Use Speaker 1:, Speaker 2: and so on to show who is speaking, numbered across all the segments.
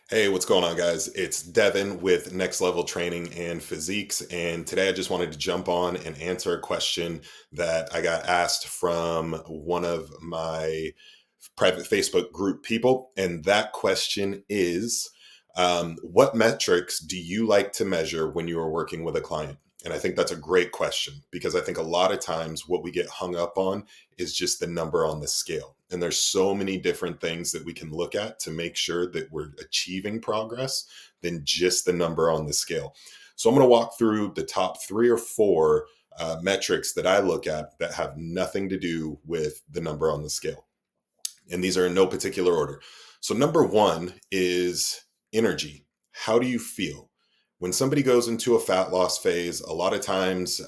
Speaker 1: Hey, what's going on, guys? It's Devin with Next Level Training and Physiques. And today I just wanted to jump on and answer a question that I got asked from one of my private Facebook group people. And that question is what metrics do you like to measure when you are working with a client? And I think that's a great question because I think a lot of times what we get hung up on is just the number on the scale. And there's so many different things that we can look at to make sure that we're achieving progress than just the number on the scale. So I'm going to walk through the top three or four metrics that I look at that have nothing to do with the number on the scale. And these are in no particular order. So, number one is energy. How do you feel? When somebody goes into a fat loss phase, a lot of times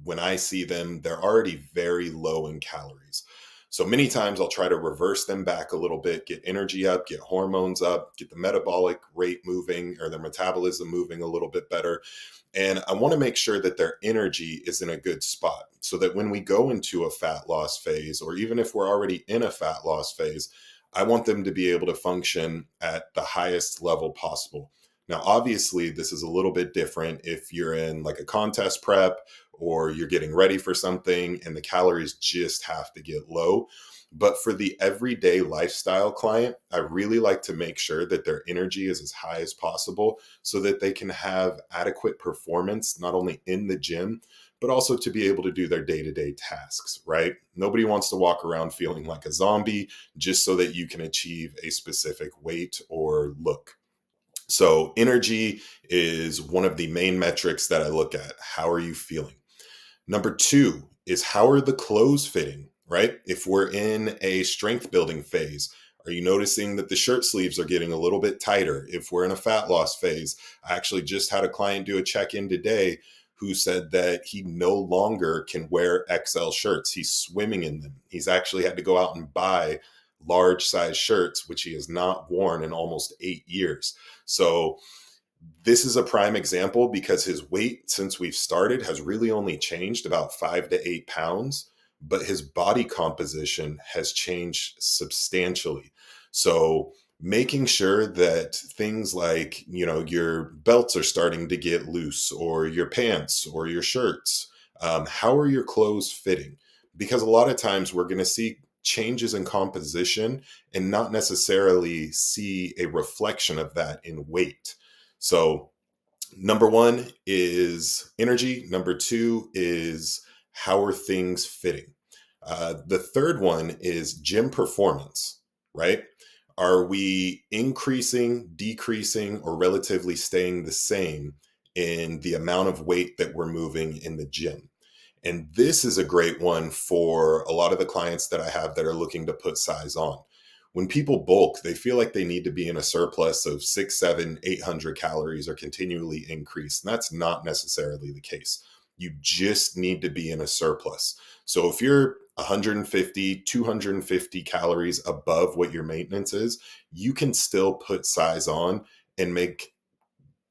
Speaker 1: when I see them, they're already very low in calories. So many times I'll try to reverse them back a little bit, get energy up, get hormones up, get the metabolic rate moving or their metabolism moving a little bit better. And I want to make sure that their energy is in a good spot so that when we go into a fat loss phase, or even if we're already in a fat loss phase, I want them to be able to function at the highest level possible. Now, obviously, this is a little bit different if you're in like a contest prep or you're getting ready for something and the calories just have to get low. But for the everyday lifestyle client, I really like to make sure that their energy is as high as possible so that they can have adequate performance, not only in the gym, but also to be able to do their day to day tasks, right? Nobody wants to walk around feeling like a zombie just so that you can achieve a specific weight or look. So, energy is one of the main metrics that I look at. How are you feeling? Number two is how are the clothes fitting, right? If we're in a strength building phase, are you noticing that the shirt sleeves are getting a little bit tighter? If we're in a fat loss phase, I actually just had a client do a check in today who said that he no longer can wear XL shirts. He's swimming in them. He's actually had to go out and buy large size shirts, which he has not worn in almost 8 years. So, this is a prime example because his weight since we've started has really only changed about 5 to 8 pounds, but his body composition has changed substantially. So, making sure that things like, your belts are starting to get loose, or your pants, or your shirts, how are your clothes fitting? Because a lot of times we're going to see changes in composition and not necessarily see a reflection of that in weight. So, number one is energy. Number two is how are things fitting? The third one is gym performance, right? Are we increasing, decreasing, or relatively staying the same in the amount of weight that we're moving in the gym? And this is a great one for a lot of the clients that I have that are looking to put size on. When people bulk, they feel like they need to be in a surplus of six, seven, 800 calories or continually increase. And that's not necessarily the case. You just need to be in a surplus. So if you're 150, 250 calories above what your maintenance is, you can still put size on and make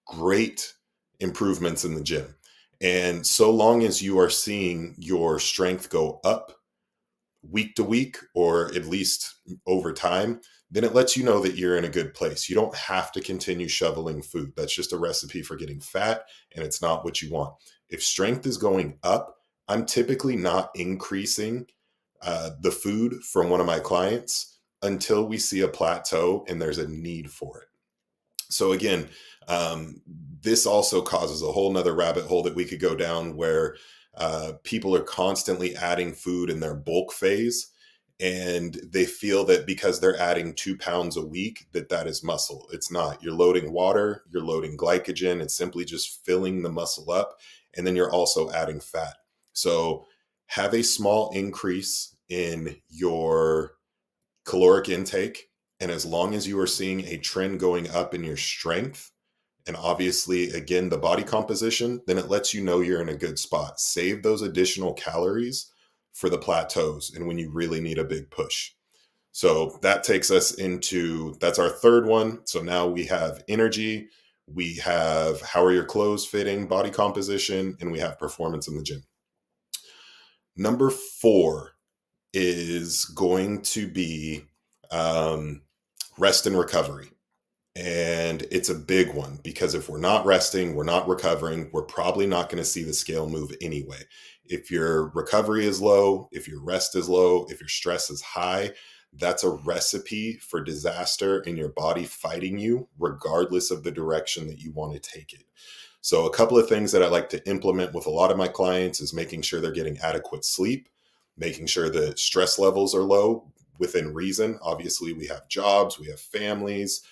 Speaker 1: great improvements in the gym. And so long as you are seeing your strength go up week to week, or at least over time, then it lets you know that you're in a good place. You don't have to continue shoveling food. That's just a recipe for getting fat, and it's not what you want. If strength is going up, I'm typically not increasing the food from one of my clients until we see a plateau and there's a need for it. So again, this also causes a whole nother rabbit hole that we could go down where people are constantly adding food in their bulk phase, and they feel that because they're adding 2 pounds a week that that is muscle. It's not. You're loading water, you're loading glycogen. It's simply just filling the muscle up, and then you're also adding fat. So have a small increase in your caloric intake. And as long as you are seeing a trend going up in your strength, and obviously, again, the body composition, then it lets you know you're in a good spot. Save those additional calories for the plateaus and when you really need a big push. So that takes us into that's our third one. So now we have energy, we have how are your clothes fitting, body composition, and we have performance in the gym. Number four is going to be um, rest and recovery. And it's a big one because if we're not resting, we're not recovering, we're probably not going to see the scale move anyway. If your recovery is low, if your rest is low, if your stress is high, that's a recipe for disaster in your body fighting you, regardless of the direction that you want to take it. So, a couple of things that I like to implement with a lot of my clients is making sure they're getting adequate sleep, making sure that stress levels are low within reason. Obviously, we have jobs, we have families,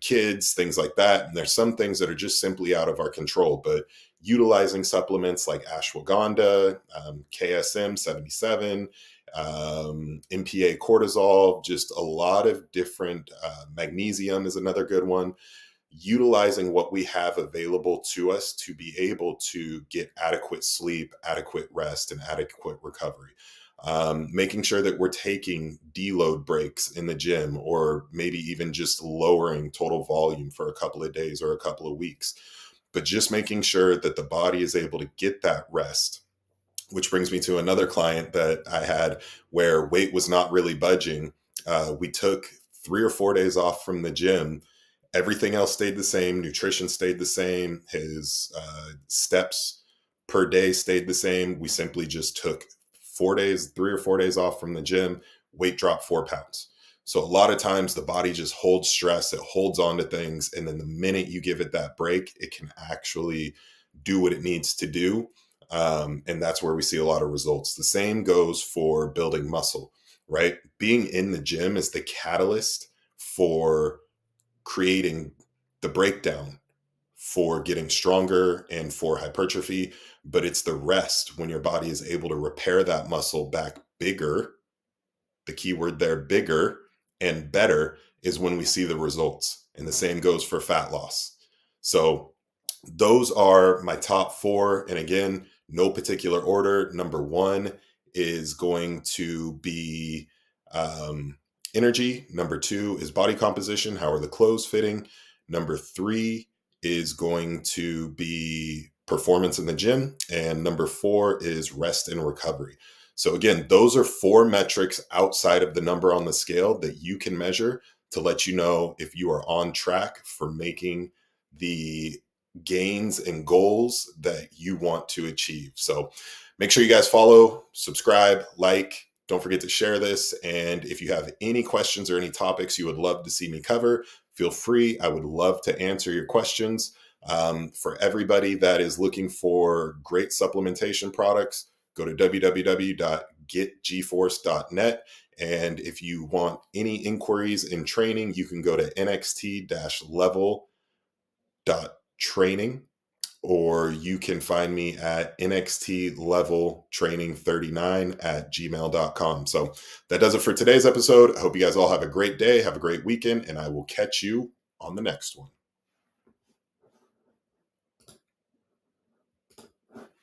Speaker 1: kids, things like that. And there's some things that are just simply out of our control, but utilizing supplements like ashwagandha, KSM 77, MPA cortisol, just a lot of different, magnesium is another good one, utilizing what we have available to us to be able to get adequate sleep, adequate rest, and adequate recovery. Making sure that we're taking deload breaks in the gym, or maybe even just lowering total volume for a couple of days or a couple of weeks. But just making sure that the body is able to get that rest, which brings me to another client that I had where weight was not really budging. We took 3 or 4 days off from the gym. Everything else stayed the same. Nutrition stayed the same. His steps per day stayed the same. We simply just took 4 days, 3 or 4 days off from the gym. Weight dropped 4 pounds. So a lot of times the body just holds stress, it holds on to things. And then the minute you give it that break, it can actually do what it needs to do. And that's where we see a lot of results. The same goes for building muscle, right? Being in the gym is the catalyst for creating the breakdown for getting stronger and for hypertrophy, but it's the rest when your body is able to repair that muscle back bigger. The key word there, bigger and better, is when we see the results. And the same goes for fat loss. So those are my top four. And again, no particular order. Number one is going to be energy. Number two is body composition. How are the clothes fitting? Number three is going to be performance in the gym. And number four is rest and recovery. So, again, those are four metrics outside of the number on the scale that you can measure to let you know if you are on track for making the gains and goals that you want to achieve. So make sure you guys follow, subscribe, like. Don't forget to share this. And if you have any questions or any topics you would love to see me cover, feel free. I would love to answer your questions. For everybody that is looking for great supplementation products, go to www.getgforce.net. And if you want any inquiries in training, you can go to nxt-level.training, or you can find me at nxtleveltraining39@gmail.com. So that does it for today's episode. I hope you guys all have a great day, have a great weekend, and I will catch you on the next one.